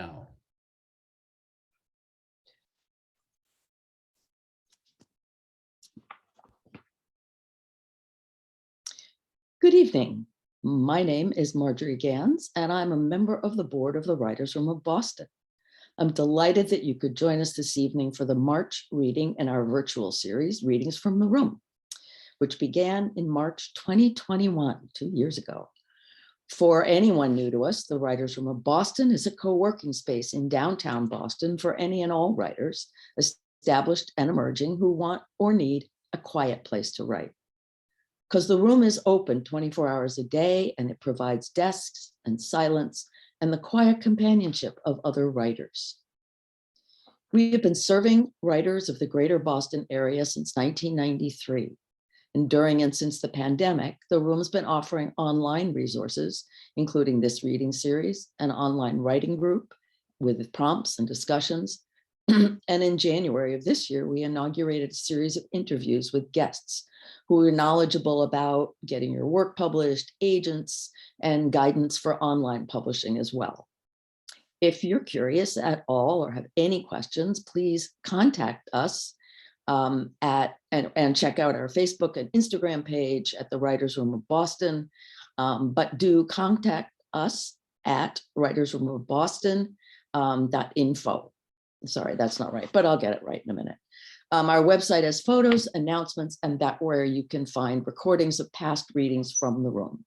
now. Good evening. My name is Margery Gans, and I'm a member of the board of the Writers' Room of Boston. I'm delighted that you could join us this evening for the March reading in our virtual series, Readings from the Room, which began in March 2021, 2 years ago. For anyone new to us, the Writers' Room of Boston is a co-working space in downtown Boston for any and all writers, established and emerging, who want or need a quiet place to write. Because the room is open 24 hours a day, and it provides desks and silence and the quiet companionship of other writers. We have been serving writers of the greater Boston area since 1993. And during and since the pandemic, the room's been offering online resources, including this reading series, an online writing group with prompts and discussions. And in January of this year, we inaugurated a series of interviews with guests who are knowledgeable about getting your work published, agents, and guidance for online publishing as well. If you're curious at all or have any questions, please contact us and check out our Facebook and Instagram page at the Writers' Room of Boston. But do contact us at writersroomofboston.info. Sorry, that's not right, but I'll get it right in a minute. Our website has photos, announcements, and that where you can find recordings of past readings from the room.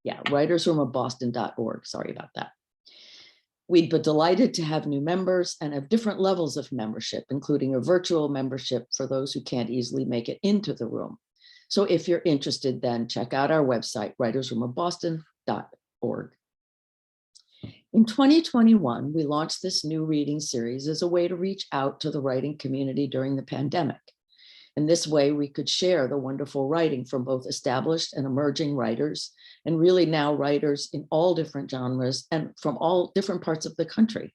Yeah, writersroomofboston.org. Sorry about that. We'd be delighted to have new members and have different levels of membership, including a virtual membership for those who can't easily make it into the room. So if you're interested, then check out our website, writersroomofboston.org. In 2021, we launched this new reading series as a way to reach out to the writing community during the pandemic. In this way, we could share the wonderful writing from both established and emerging writers, and really now writers in all different genres and from all different parts of the country.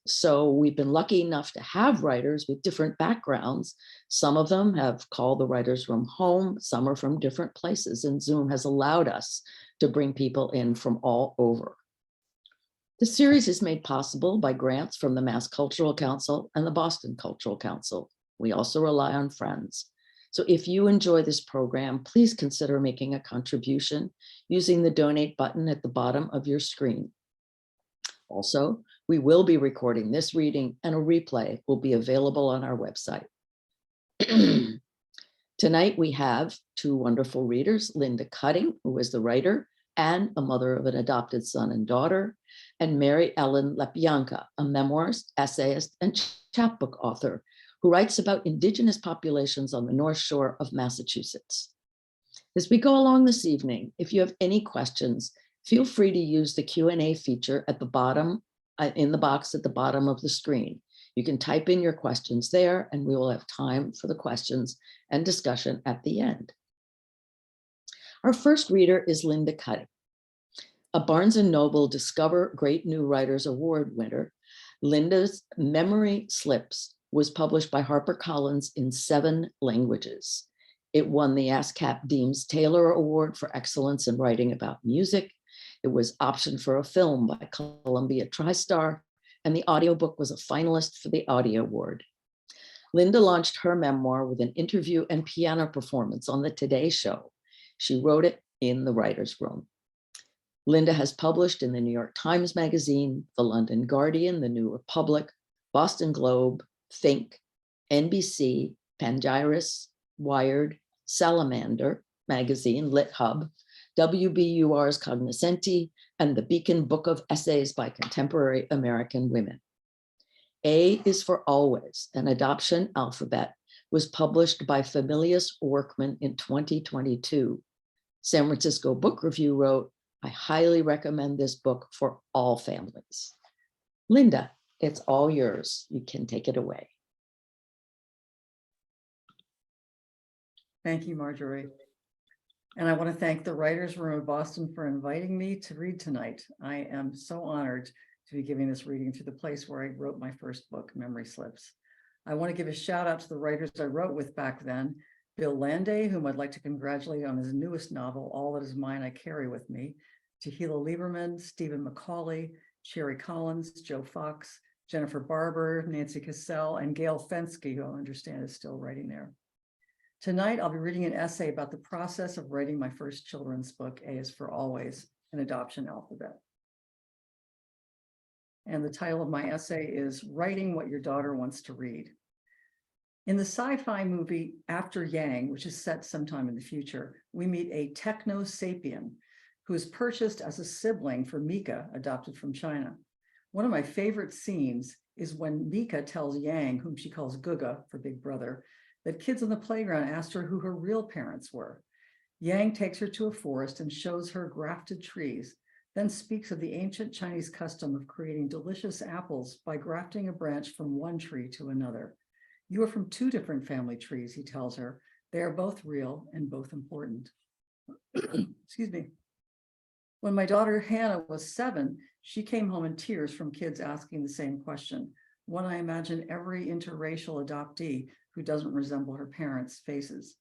So we've been lucky enough to have writers with different backgrounds. Some of them have called the Writers' Room home, some are from different places, and Zoom has allowed us to bring people in from all over. The series is made possible by grants from the Mass Cultural Council and the Boston Cultural Council. We also rely on friends. So if you enjoy this program, please consider making a contribution using the donate button at the bottom of your screen. Also, we will be recording this reading, and a replay will be available on our website. Tonight, we have two wonderful readers, Linda Cutting, who is the writer and a mother of an adopted son and daughter, and Mary Ellen Lepionka, a memoirist, essayist, and chapbook author who writes about Indigenous populations on the North Shore of Massachusetts. As we go along this evening, if you have any questions, feel free to use the Q&A feature at the bottom, in the box at the bottom of the screen. You can type in your questions there, and we will have time for the questions and discussion at the end. Our first reader is Linda Cutting. A Barnes & Noble Discover Great New Writers Award winner, Linda's Memory Slips was published by HarperCollins in 7 languages. It won the ASCAP Deems Taylor Award for Excellence in Writing About Music. It was optioned for a film by Columbia TriStar, and the audiobook was a finalist for the Audio Award. Linda launched her memoir with an interview and piano performance on the Today Show. She wrote it in the writer's room. Linda has published in the New York Times Magazine, the London Guardian, the New Republic, Boston Globe, Think, NBC, Pangyris, Wired, Salamander Magazine, Lit Hub, WBUR's Cognoscenti, and the Beacon Book of Essays by Contemporary American Women. A is for Always, an adoption alphabet, was published by Familius Workman in 2022. San Francisco Book Review wrote, "I highly recommend this book for all families." Linda, it's all yours. You can take it away. Thank you, Margery. And I want to thank the Writers' Room of Boston for inviting me to read tonight. I am so honored to be giving this reading to the place where I wrote my first book, Memory Slips. I want to give a shout out to the writers I wrote with back then, Bill Landay, whom I'd like to congratulate on his newest novel, All That Is Mine I Carry With Me, Tahila Lieberman, Stephen McCauley, Sherry Collins, Joe Fox, Jennifer Barber, Nancy Cassell, and Gail Fensky, who I understand is still writing there. Tonight, I'll be reading an essay about the process of writing my first children's book, A is for Always, an adoption alphabet. And the title of my essay is Writing What Your Daughter Wants to Read. In the sci-fi movie After Yang, which is set sometime in the future, we meet a techno-sapien who is purchased as a sibling for Mika, adopted from China. One of my favorite scenes is when Mika tells Yang, whom she calls Guga for big brother, that kids on the playground asked her who her real parents were. Yang takes her to a forest and shows her grafted trees, then speaks of the ancient Chinese custom of creating delicious apples by grafting a branch from one tree to another. You are from two different family trees, he tells her. They are both real and both important. Excuse me. When my daughter Hannah was 7, she came home in tears from kids asking the same question, one I imagine every interracial adoptee who doesn't resemble her parents faces.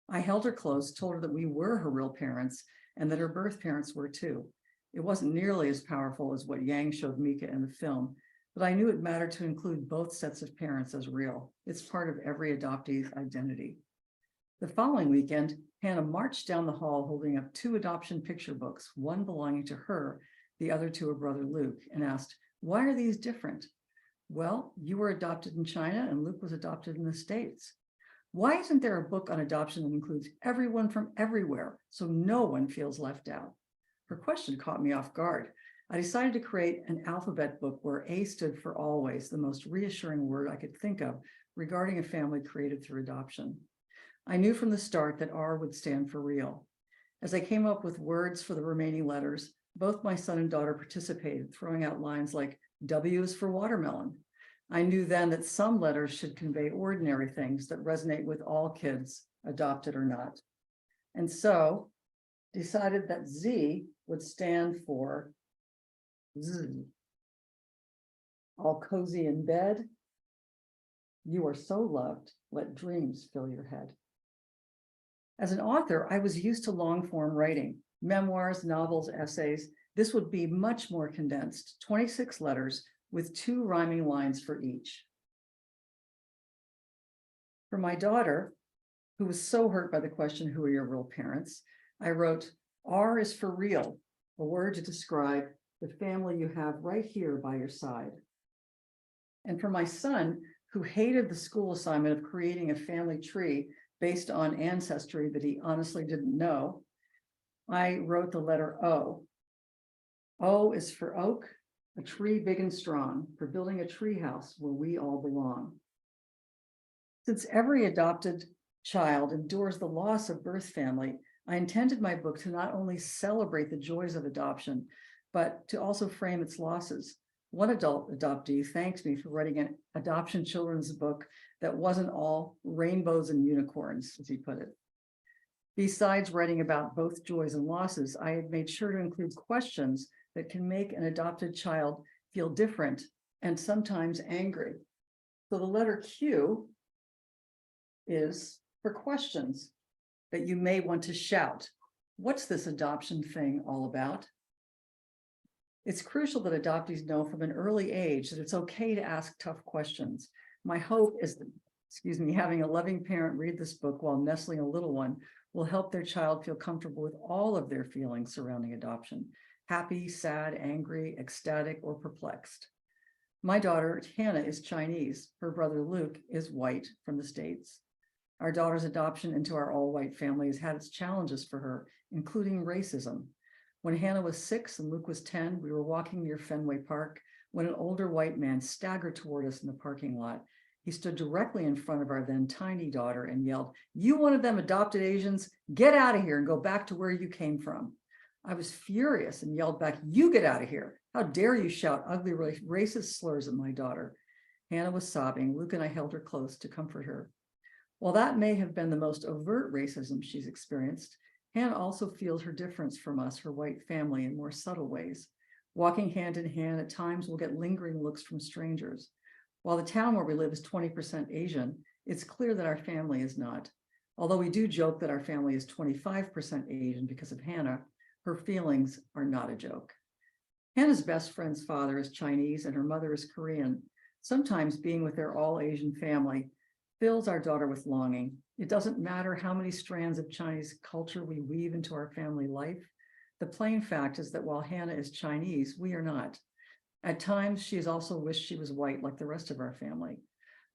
I held her close, told her that we were her real parents and that her birth parents were too. It wasn't nearly as powerful as what Yang showed Mika in the film, but I knew it mattered to include both sets of parents as real. It's part of every adoptee's identity. The following weekend, Hannah marched down the hall holding up 2 adoption picture books, one belonging to her, the other to her brother Luke, and asked, "Why are these different?" "Well, you were adopted in China and Luke was adopted in the States." "Why isn't there a book on adoption that includes everyone from everywhere so no one feels left out?" Her question caught me off guard. I decided to create an alphabet book where A stood for always, the most reassuring word I could think of regarding a family created through adoption. I knew from the start that R would stand for real. As I came up with words for the remaining letters, both my son and daughter participated, throwing out lines like W is for watermelon. I knew then that some letters should convey ordinary things that resonate with all kids, adopted or not. And so decided that Z would stand for Z. All cozy in bed. You are so loved, let dreams fill your head. As an author, I was used to long-form writing, memoirs, novels, essays. This would be much more condensed, 26 letters with 2 rhyming lines for each. For my daughter, who was so hurt by the question, who are your real parents, I wrote, R is for real, a word to describe the family you have right here by your side. And for my son, who hated the school assignment of creating a family tree based on ancestry that he honestly didn't know, I wrote the letter O. O is for oak, a tree big and strong, for building a tree house where we all belong. Since every adopted child endures the loss of birth family, I intended my book to not only celebrate the joys of adoption, but to also frame its losses. One adult adoptee thanks me for writing an adoption children's book that wasn't all rainbows and unicorns, as he put it. Besides writing about both joys and losses, I had made sure to include questions that can make an adopted child feel different and sometimes angry. So the letter Q is for questions that you may want to shout. What's this adoption thing all about? It's crucial that adoptees know from an early age that it's okay to ask tough questions. My hope is that, having a loving parent read this book while nestling a little one will help their child feel comfortable with all of their feelings surrounding adoption: happy, sad, angry, ecstatic, or perplexed. My daughter, Hannah, is Chinese. Her brother, Luke, is white from the States. Our daughter's adoption into our all-white family has had its challenges for her, including racism. When Hannah was 6 and Luke was 10, we were walking near Fenway Park when an older white man staggered toward us in the parking lot. He stood directly in front of our then tiny daughter and yelled, "You one of them adopted Asians? Get out of here and go back to where you came from." I was furious and yelled back, "You get out of here. How dare you shout ugly racist slurs at my daughter?" Hannah was sobbing. Luke and I held her close to comfort her. While that may have been the most overt racism she's experienced, Hannah also feels her difference from us, her white family, in more subtle ways. Walking hand in hand, at times we'll get lingering looks from strangers. While the town where we live is 20% Asian, it's clear that our family is not. Although we do joke that our family is 25% Asian because of Hannah, her feelings are not a joke. Hannah's best friend's father is Chinese and her mother is Korean. Sometimes being with their all Asian family fills our daughter with longing. It doesn't matter how many strands of Chinese culture we weave into our family life. The plain fact is that while Hannah is Chinese, we are not. At times, she has also wished she was white like the rest of our family.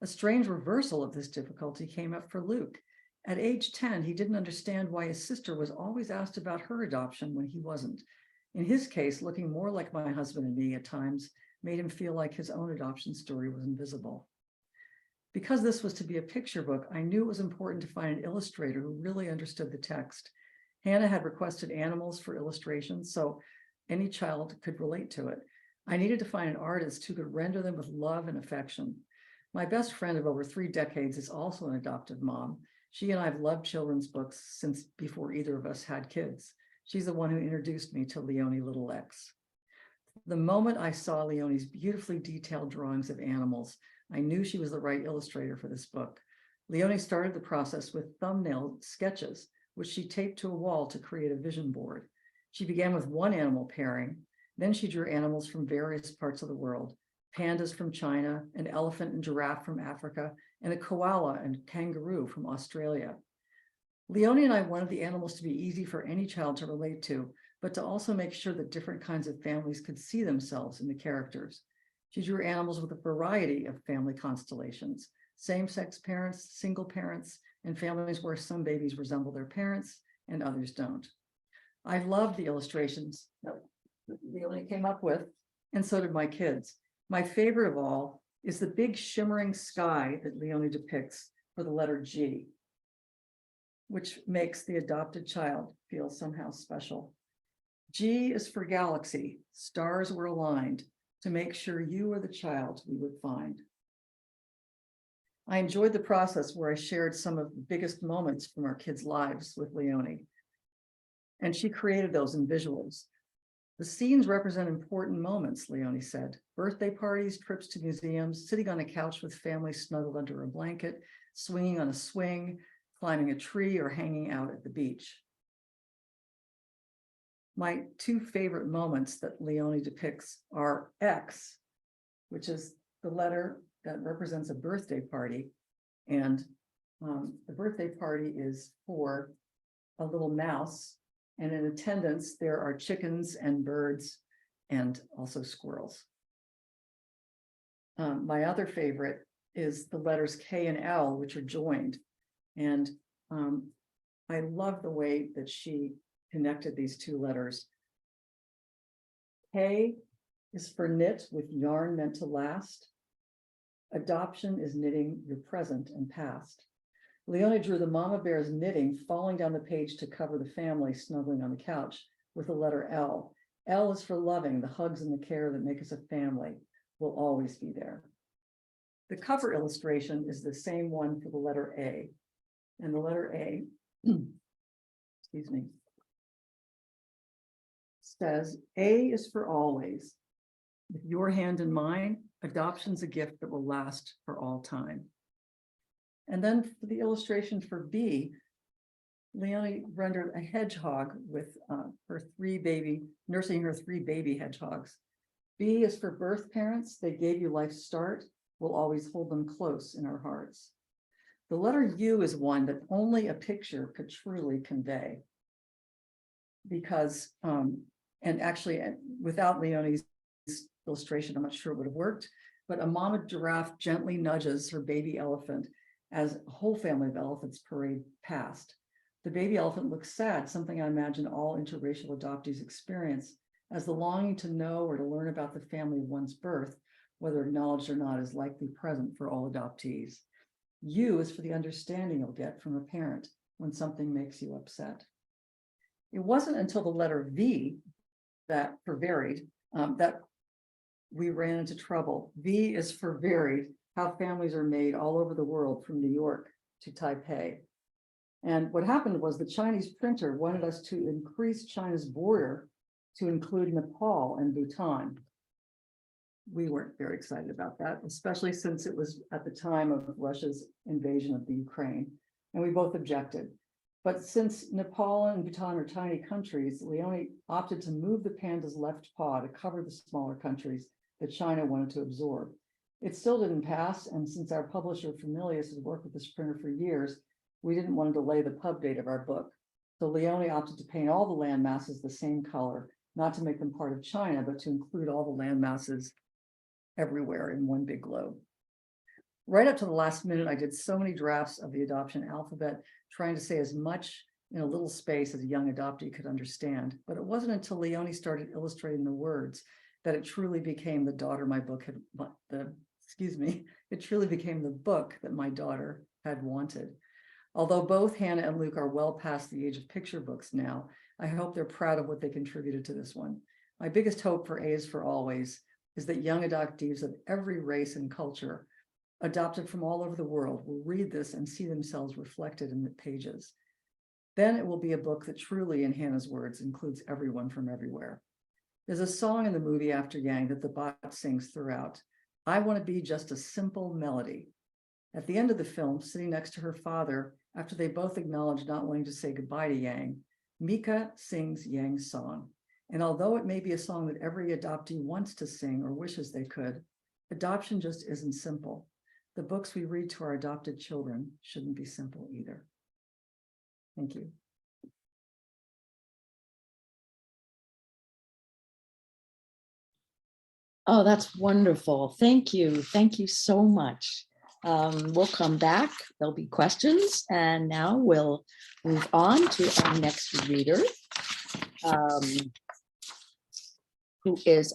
A strange reversal of this difficulty came up for Luke. At age 10, he didn't understand why his sister was always asked about her adoption when he wasn't. In his case, looking more like my husband and me at times made him feel like his own adoption story was invisible. Because this was to be a picture book, I knew it was important to find an illustrator who really understood the text. Hannah had requested animals for illustrations, so any child could relate to it. I needed to find an artist who could render them with love and affection. My best friend of over 3 decades is also an adoptive mom. She and I have loved children's books since before either of us had kids. She's the one who introduced me to Leonie Little X. The moment I saw Leonie's beautifully detailed drawings of animals, I knew she was the right illustrator for this book. Leonie started the process with thumbnail sketches, which she taped to a wall to create a vision board. She began with one animal pairing, then she drew animals from various parts of the world, pandas from China, an elephant and giraffe from Africa, and a koala and kangaroo from Australia. Leonie and I wanted the animals to be easy for any child to relate to, but to also make sure that different kinds of families could see themselves in the characters. She drew animals with a variety of family constellations, same-sex parents, single parents, and families where some babies resemble their parents and others don't. I loved the illustrations that Leonie came up with, and so did my kids. My favorite of all is the big shimmering sky that Leonie depicts for the letter G, which makes the adopted child feel somehow special. G is for galaxy. Stars were aligned to make sure you were the child we would find. I enjoyed the process where I shared some of the biggest moments from our kids' lives with Leonie, and she created those in visuals. The scenes represent important moments, Leonie said. Birthday parties, trips to museums, sitting on a couch with family snuggled under a blanket, swinging on a swing, climbing a tree, or hanging out at the beach. My 2 favorite moments that Leonie depicts are X, which is the letter that represents a birthday party. And the birthday party is for a little mouse. And in attendance, there are chickens and birds and also squirrels. My other favorite is the letters K and L, which are joined. And I love the way that she connected these 2 letters. K is for knit with yarn meant to last. Adoption is knitting your present and past. Leonie drew the mama bear's knitting falling down the page to cover the family snuggling on the couch with the letter L. L is for loving, the hugs and the care that make us a family will always be there. The cover illustration is the same one for the letter A. And the letter A, excuse me, says, A is for always. With your hand in mine, adoption's a gift that will last for all time. And then for the illustration for B, Leonie rendered a hedgehog with nursing her 3 baby hedgehogs. B is for birth parents. They gave you life's start. We'll always hold them close in our hearts. The letter U is one that only a picture could truly convey. Because, and actually without Leonie's illustration, I'm not sure it would have worked, but a mama giraffe gently nudges her baby elephant as a whole family of elephants parade past. The baby elephant looks sad, something I imagine all interracial adoptees experience, as the longing to know or to learn about the family of one's birth, whether acknowledged or not, is likely present for all adoptees. U is for the understanding you'll get from a parent when something makes you upset. It wasn't until the letter V, that for varied, that we ran into trouble. V is for varied, how families are made all over the world from New York to Taipei. And what happened was the Chinese printer wanted us to increase China's border to include Nepal and Bhutan. We weren't very excited about that, especially since it was at the time of Russia's invasion of the Ukraine, and we both objected. But since Nepal and Bhutan are tiny countries, Leone opted to move the panda's left paw to cover the smaller countries that China wanted to absorb. It still didn't pass, and since our publisher Familius has worked with this printer for years, we didn't want to delay the pub date of our book. So Leone opted to paint all the land masses the same color, not to make them part of China, but to include all the land masses everywhere in one big globe. Right up to the last minute, I did so many drafts of the adoption alphabet, trying to say as much in a little space as a young adoptee could understand. But it wasn't until Leone started illustrating the words that it truly became the daughter my book had, it truly became the book that my daughter had wanted. Although both Hannah and Luke are well past the age of picture books now, I hope they're proud of what they contributed to this one. My biggest hope for A is for Always is that young adoptees of every race and culture, adopted from all over the world, will read this and see themselves reflected in the pages. Then it will be a book that truly, in Hannah's words, includes everyone from everywhere. There's a song in the movie After Yang that the bot sings throughout. I want to be just a simple melody. At the end of the film, sitting next to her father, after they both acknowledge not wanting to say goodbye to Yang, Mika sings Yang's song. And although it may be a song that every adoptee wants to sing or wishes they could, adoption just isn't simple. The books we read to our adopted children shouldn't be simple either. Thank you. Oh, that's wonderful. Thank you. Thank you so much. We'll come back. There'll be questions. And now we'll move on to our next reader.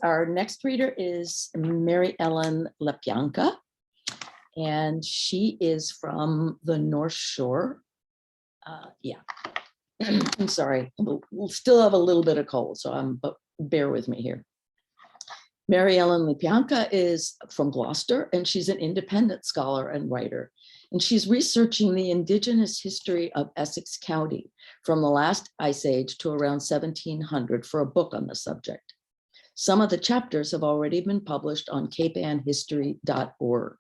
Our next reader is Mary Ellen Lepionka. And she is from the North Shore. I'm sorry, we'll still have a little bit of cold, but bear with me here. Mary Ellen Lepionka is from Gloucester, and she's an independent scholar and writer. And she's researching the indigenous history of Essex County from the last ice age to around 1700 for a book on the subject. Some of the chapters have already been published on capeannhistory.org.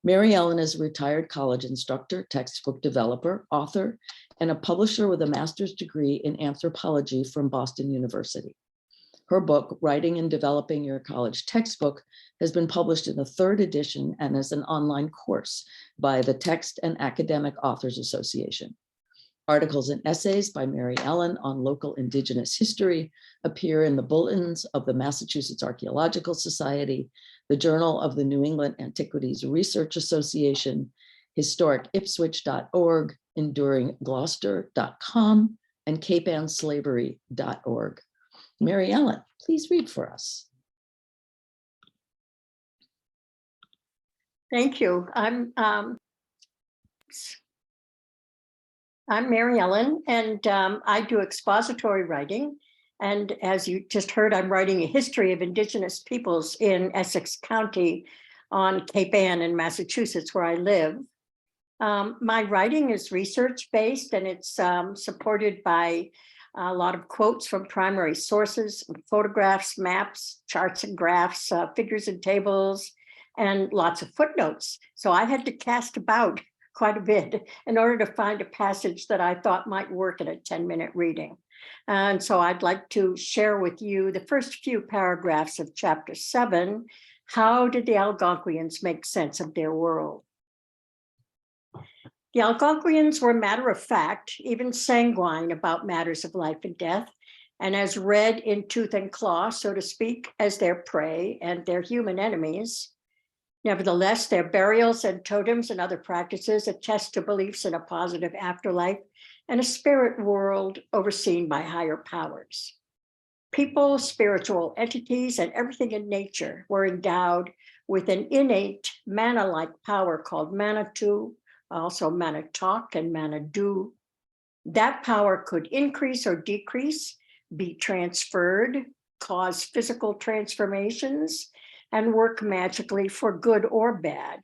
Mary Ellen is a retired college instructor, textbook developer, author, and a publisher with a master's degree in anthropology from Boston University. Her book, Writing and Developing Your College Textbook, has been published in the 3rd edition and is an online course by the Text and Academic Authors Association. Articles and essays by Mary Ellen on local indigenous history appear in the bulletins of the Massachusetts Archaeological Society, the Journal of the New England Antiquities Research Association, historicipswich.org, enduringgloucester.com, and capeannslavery.org. Mary Ellen, please read for us. Thank you. I'm Mary Ellen, and I do expository writing. And as you just heard, I'm writing a history of Indigenous peoples in Essex County on Cape Ann in Massachusetts, where I live. My writing is research-based, and it's supported by a lot of quotes from primary sources, photographs, maps, charts and graphs, figures and tables, and lots of footnotes. So I had to cast about quite a bit in order to find a passage that I thought might work in a 10-minute reading. And so I'd like to share with you the first few paragraphs of chapter 7. How did the Algonquians make sense of their world? The Algonquians were matter of fact, even sanguine about matters of life and death, and as red in tooth and claw, so to speak, as their prey and their human enemies. Nevertheless, their burials and totems and other practices attest to beliefs in a positive afterlife and a spirit world overseen by higher powers. People, spiritual entities, and everything in nature were endowed with an innate mana-like power called Manitou, also Manitok and Manadu. That power could increase or decrease, be transferred, cause physical transformations, and work magically for good or bad.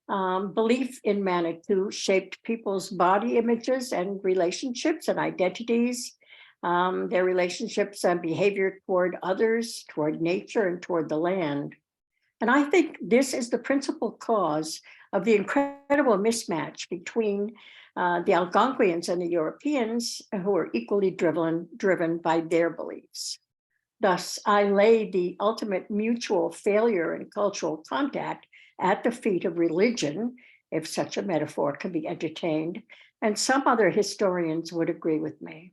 Belief in Manitou shaped people's body images and relationships and identities, their relationships and behavior toward others, toward nature, and toward the land. And I think this is the principal cause of the incredible mismatch between the Algonquians and the Europeans, who were equally driven by their beliefs. Thus, I lay the ultimate mutual failure in cultural contact at the feet of religion, if such a metaphor can be entertained, and some other historians would agree with me.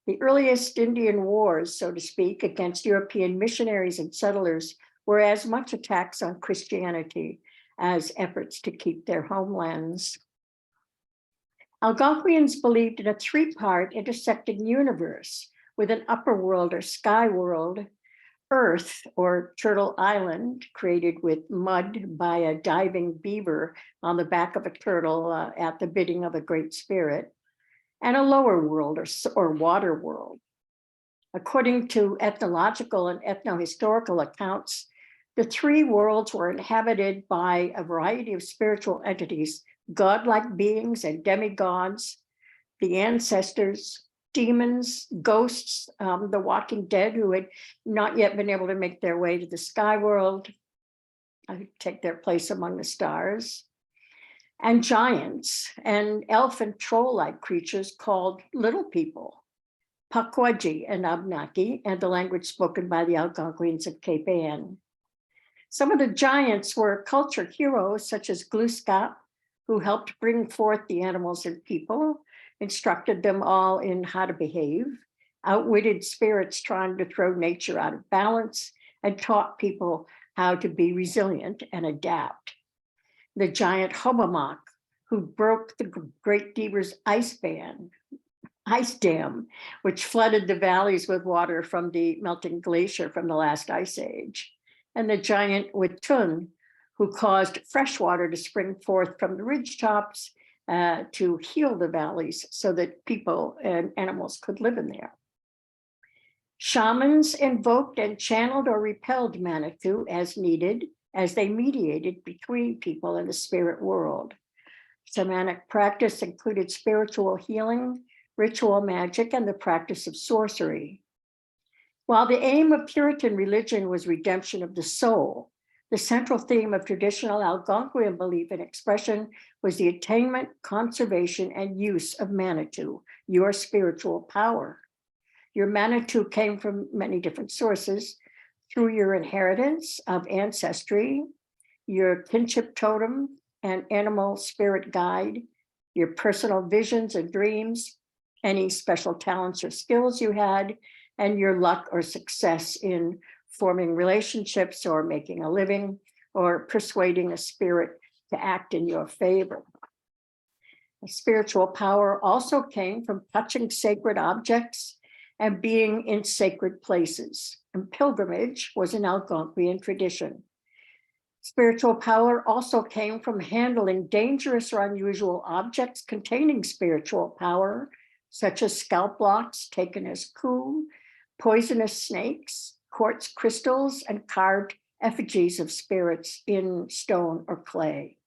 The earliest Indian wars, so to speak, against European missionaries and settlers were as much attacks on Christianity as efforts to keep their homelands. Algonquians believed in a three-part intersecting universe with an upper world or sky world, Earth or Turtle Island, created with mud by a diving beaver on the back of a turtle at the bidding of a great spirit, and a lower world or water world. According to ethnological and ethnohistorical accounts, the three worlds were inhabited by a variety of spiritual entities, godlike beings and demigods, the ancestors, demons, ghosts, the walking dead who had not yet been able to make their way to the sky world, take their place among the stars, and giants and elf and troll-like creatures called little people, Pakwaji and Abnaki, and the language spoken by the Algonquins of Cape Ann. Some of the giants were culture heroes such as Glooskap, who helped bring forth the animals and people, instructed them all in how to behave, outwitted spirits trying to throw nature out of balance, and taught people how to be resilient and adapt. The giant Hobomok, who broke the Great Beaver's ice dam, which flooded the valleys with water from the melting glacier from the last ice age. And the giant Witun, who caused fresh water to spring forth from the ridgetops to heal the valleys so that people and animals could live in there. Shamans invoked and channeled or repelled Manitou as needed, as they mediated between people and the spirit world. Shamanic practice included spiritual healing, ritual magic, and the practice of sorcery. While the aim of Puritan religion was redemption of the soul, the central theme of traditional Algonquian belief and expression was the attainment, conservation, and use of Manitou, your spiritual power. Your Manitou came from many different sources, through your inheritance of ancestry, your kinship totem and animal spirit guide, your personal visions and dreams, any special talents or skills you had, and your luck or success in forming relationships or making a living or persuading a spirit to act in your favor. A spiritual power also came from touching sacred objects and being in sacred places. And pilgrimage was an Algonquian tradition. Spiritual power also came from handling dangerous or unusual objects containing spiritual power, such as scalp locks taken as coup, poisonous snakes, quartz crystals, and carved effigies of spirits in stone or clay.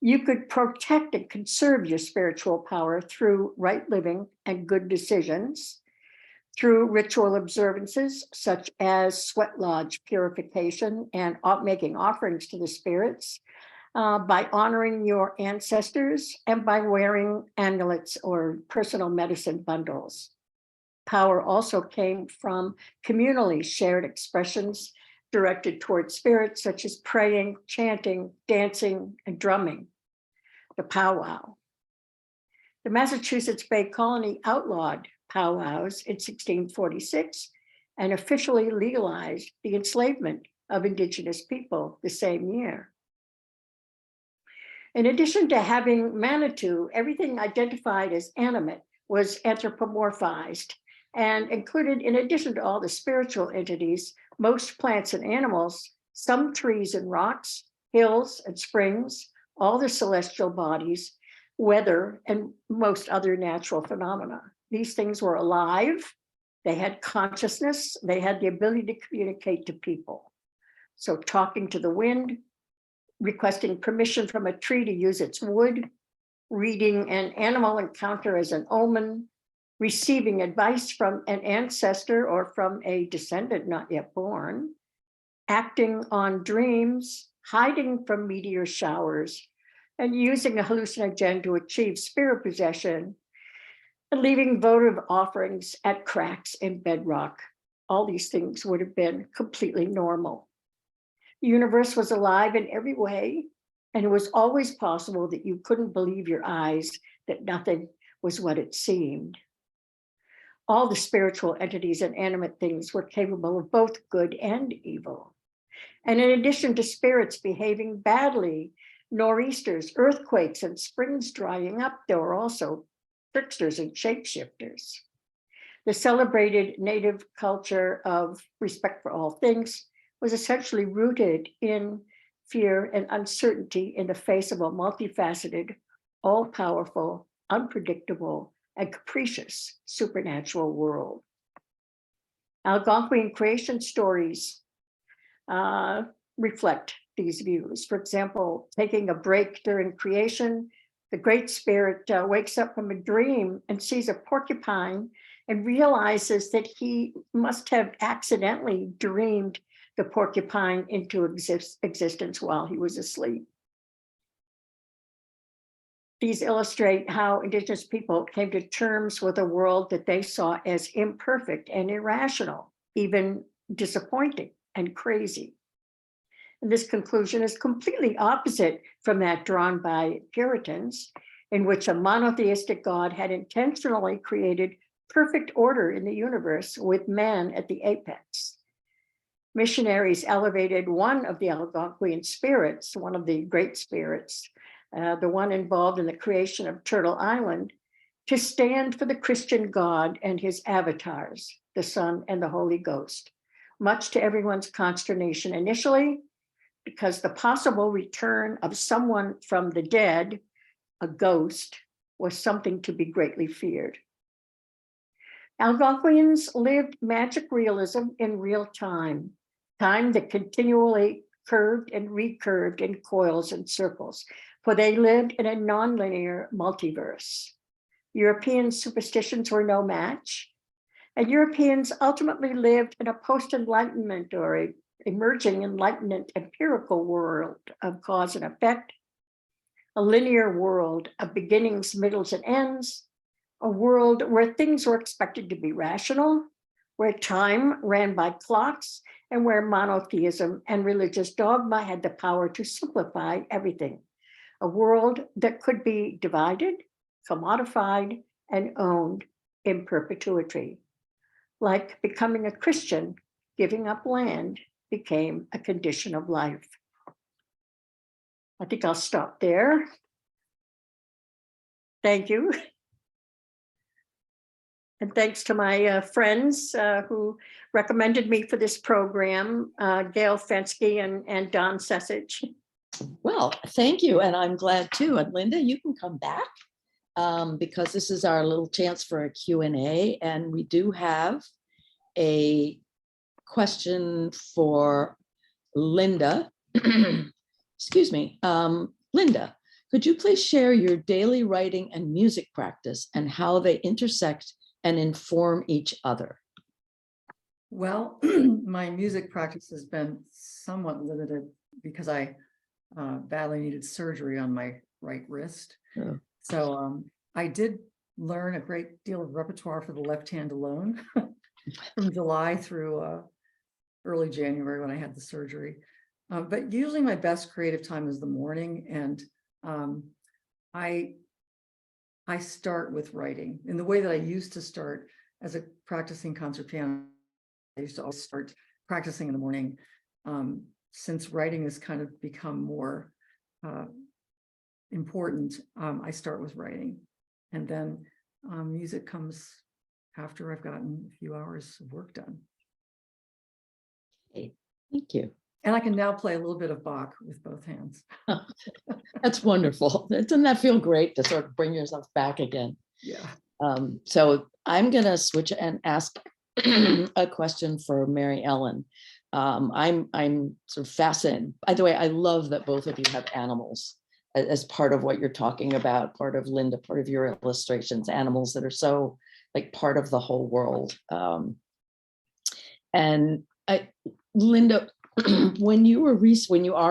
You could protect and conserve your spiritual power through right living and good decisions, through ritual observances such as sweat lodge purification and making offerings to the spirits, by honoring your ancestors, and by wearing amulets or personal medicine bundles. Power also came from communally shared expressions directed toward spirits, such as praying, chanting, dancing, and drumming. The powwow. The Massachusetts Bay Colony outlawed powwows in 1646 and officially legalized the enslavement of Indigenous people the same year. In addition to having Manitou, everything identified as animate was anthropomorphized and included, in addition to all the spiritual entities, most plants and animals, some trees and rocks, hills and springs, all the celestial bodies, weather, and most other natural phenomena. These things were alive, they had consciousness, they had the ability to communicate to people. So talking to the wind, requesting permission from a tree to use its wood, reading an animal encounter as an omen, receiving advice from an ancestor or from a descendant not yet born, acting on dreams, hiding from meteor showers, and using a hallucinogen to achieve spirit possession, and leaving votive offerings at cracks in bedrock. All these things would have been completely normal. The universe was alive in every way, and it was always possible that you couldn't believe your eyes, that nothing was what it seemed. All the spiritual entities and animate things were capable of both good and evil. And in addition to spirits behaving badly, nor'easters, earthquakes, and springs drying up, there were also tricksters and shapeshifters. The celebrated native culture of respect for all things was essentially rooted in fear and uncertainty in the face of a multifaceted, all-powerful, unpredictable, and capricious supernatural world. Algonquian creation stories reflect these views. For example, taking a break during creation, the Great Spirit wakes up from a dream and sees a porcupine and realizes that he must have accidentally dreamed the porcupine into existence while he was asleep. These illustrate how Indigenous people came to terms with a world that they saw as imperfect and irrational, even disappointing and crazy. And this conclusion is completely opposite from that drawn by Puritans, in which a monotheistic God had intentionally created perfect order in the universe with man at the apex. Missionaries elevated one of the Algonquian spirits, one of the great spirits, the one involved in the creation of Turtle Island, to stand for the Christian God and his avatars, the Son and the Holy Ghost, much to everyone's consternation initially, because the possible return of someone from the dead, a ghost, was something to be greatly feared. Algonquians lived magic realism in real time, time that continually curved and recurved in coils and circles, for they lived in a nonlinear multiverse. European superstitions were no match, and Europeans ultimately lived in a post-enlightenment or emerging enlightenment empirical world of cause and effect, a linear world of beginnings, middles, and ends, a world where things were expected to be rational, where time ran by clocks, and where monotheism and religious dogma had the power to simplify everything. A world that could be divided, commodified, and owned in perpetuity. Like becoming a Christian, giving up land became a condition of life. I think I'll stop there. Thank you. And thanks to my friends who recommended me for this program, Gail Fensky and Don Sessage. Well, thank you. And I'm glad too. And Linda, you can come back because this is our little chance for a Q&A. And we do have a question for Linda. Excuse me. Linda, could you please share your daily writing and music practice and how they intersect and inform each other? Well, my music practice has been somewhat limited because I badly needed surgery on my right wrist. Oh. So I did learn a great deal of repertoire for the left hand alone from July through early January when I had the surgery. But usually my best creative time is the morning, and I start with writing in the way that I used to start as a practicing concert piano. I used to always start practicing in the morning. Since writing has kind of become more important, I start with writing, and then music comes after I've gotten a few hours of work done. Okay, thank you. And I can now play a little bit of Bach with both hands. That's wonderful. Doesn't that feel great to sort of bring yourself back again? Yeah. So I'm going to switch and ask a question for Mary Ellen. I'm sort of fascinated. By the way, I love that both of you have animals as part of what you're talking about, part of Linda, part of your illustrations, animals that are so like part of the whole world. And Linda, when you are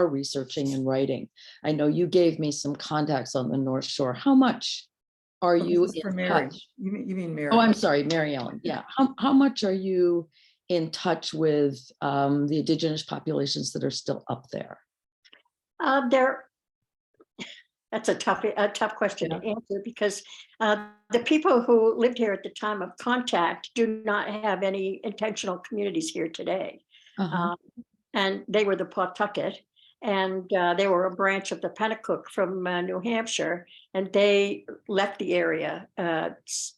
researching and writing, I know you gave me some contacts on the North Shore. How much are This you is for in Mary. touch? You mean Mary? Oh, I'm sorry, Mary Ellen. Yeah. How much are you in touch with the indigenous populations that are still up there? There, that's a tough question to answer, because the people who lived here at the time of contact do not have any intentional communities here today. Uh-huh. And they were the Pawtucket, and they were a branch of the Pennacook from New Hampshire, and they left the area.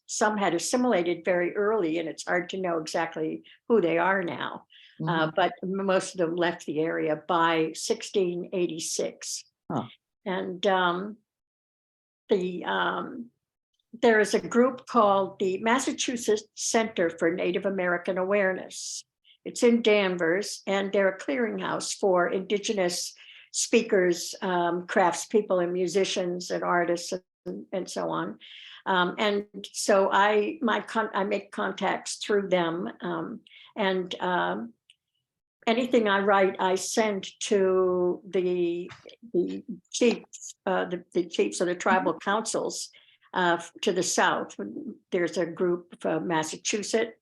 Some had assimilated very early, and it's hard to know exactly who they are now. Mhm. But most of them left the area by 1686. Huh. And there is a group called the Massachusetts Center for Native American Awareness. It's in Danvers, and they're a clearinghouse for Indigenous speakers, craftspeople, and musicians, and artists, and so on. And so I make contacts through them, and anything I write, I send to the chiefs, the chiefs of the tribal councils to the south. There's a group from Massachusetts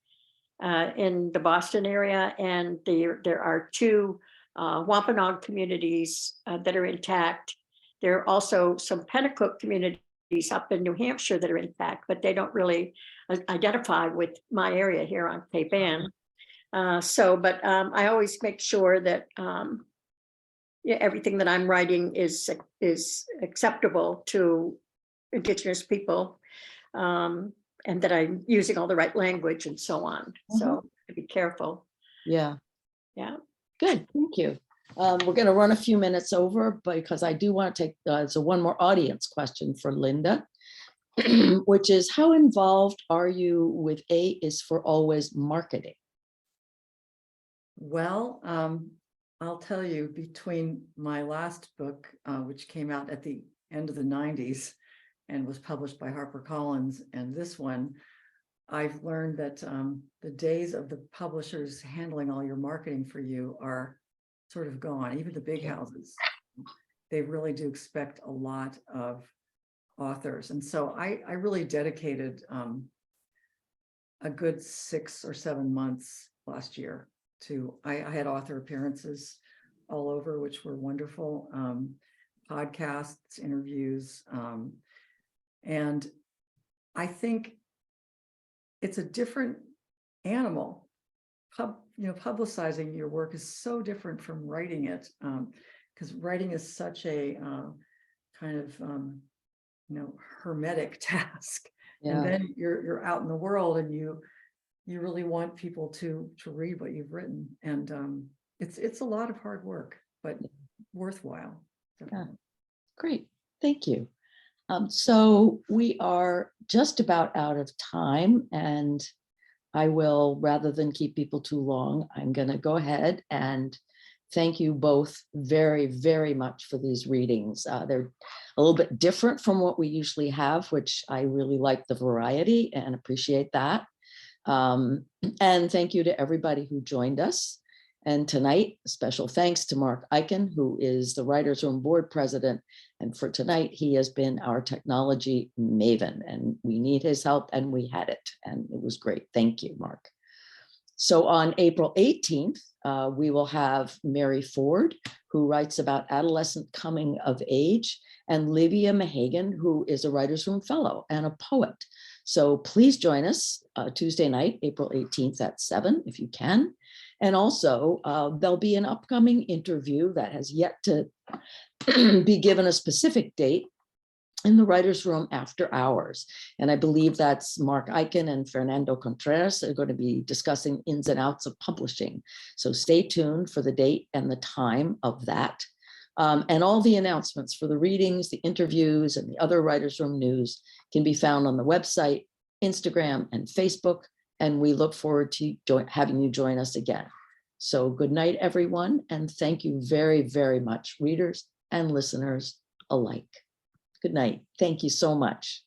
in the Boston area, and there are two Wampanoag communities that are intact. There are also some Pennacook communities up in New Hampshire that are intact, but they don't really identify with my area here on Cape Ann. But I always make sure that everything that I'm writing is acceptable to Indigenous people, and that I'm using all the right language and so on. So to be careful. Yeah. Yeah. Good. Thank you. We're going to run a few minutes over because I do want to take so one more audience question for Linda, which is, how involved are you with A is for Always marketing? Well, I'll tell you, between my last book, which came out at the end of the 90s and was published by HarperCollins, and this one, I've learned that the days of the publishers handling all your marketing for you are sort of gone. Even the big houses, they really do expect a lot of authors. And so I really dedicated a good 6 or 7 months last year to, I had author appearances all over, which were wonderful, podcasts, interviews, and I think it's a different animal. Publicizing your work is so different from writing it, because writing is such a kind of hermetic task. Yeah. And then you're out in the world, and you really want people to read what you've written, and it's a lot of hard work, but worthwhile. Yeah. Great, thank you. So we are just about out of time, and I will, rather than keep people too long, I'm going to go ahead and thank you both very, very much for these readings. They're a little bit different from what we usually have, which I really like the variety and appreciate that. And thank you to everybody who joined us. And tonight, special thanks to Mark Eichen, who is the Writers' Room Board President. And for tonight, he has been our technology maven, and we need his help, and we had it, and it was great. Thank you, Mark. So on April 18th, we will have Mary Ford, who writes about adolescent coming of age, and Livia Mahagan, who is a Writers' Room Fellow and a poet. So please join us Tuesday night, April 18th at 7, if you can. And also, there'll be an upcoming interview that has yet to be given a specific date in the Writers' Room after hours. And I believe that's Mark Eichen and Fernando Contreras are going to be discussing ins and outs of publishing. So stay tuned for the date and the time of that. And all the announcements for the readings, the interviews, and the other Writers' Room news can be found on the website, Instagram, and Facebook. And we look forward to having you join us again. So good night, everyone. And thank you very, very much, readers and listeners alike. Good night. Thank you so much.